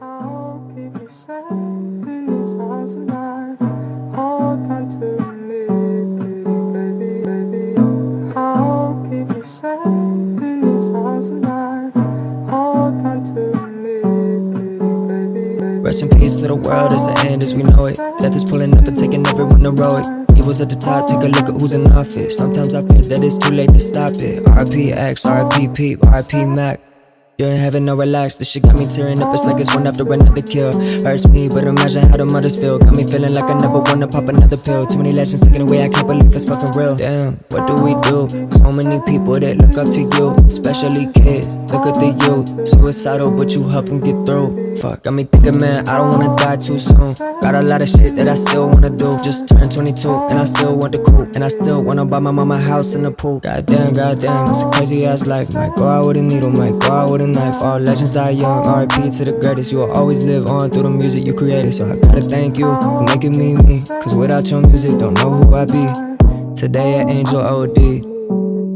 I'll keep you safe in these arms tonight. Hold on to me, pretty baby, baby. I'll keep you safe in these arms tonight. Hold on to me, pretty baby, baby. Rest in peace to the world, it's the end as we know it. Death is pulling up and taking everyone heroic. Evil's at the top, take a look at who's in office. Sometimes I fear that it's too late to stop it. R.I.P. X, R.I.P. Peep, R.I.P. Mac. You're in heaven, no relax, this shit got me tearing up, it's like it's one after another kill. Hurts me, but imagine how the mothers feel. Got me feeling like I never wanna pop another pill. Too many legends taken away, I can't believe it's fucking real. Damn, what do we do? So many people that look up to you, especially kids, look at the youth. Suicidal, but you help them get through. Fuck, got me thinking, man, I don't wanna die too soon. Got a lot of shit that I still wanna do. Just turned 22, and I still want the coupe. And I still wanna buy my mama a house and a pool. Goddamn, it's a crazy ass life. Might go out with a needle, might go out with a knife. All legends die young, R.I.P. to the greatest. You will always live on through the music you created. So I gotta thank you for making me me. Cause without your music, don't know who I be. Today an angel OD.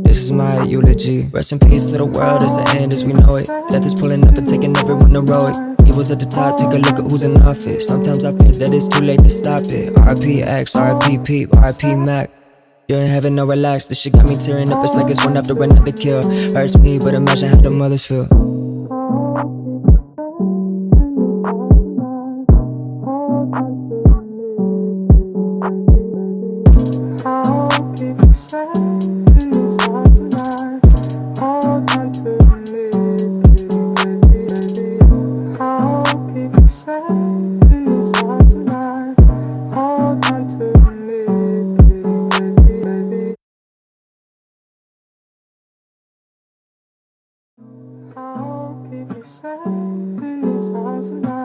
This is my eulogy. Rest in peace to the world, it's the end as we know it. Death is pulling up and taking everyone heroic. Evil's at the top, take a look at who's in office. Sometimes I fear that it's too late to stop it. R.I.P. X, R.I.P. Peep, R.I.P. Mac. You're in heaven, no relax, this shit got me tearing up, it's like it's one after another kill. Hurts me, but imagine how the mothers feel. I'll keep you safe in these arms tonight. Hold on to me, pretty baby, baby. I'll keep you safe in these arms tonight. Hold on to me, pretty baby, baby. I'll keep you safe in these arms tonight.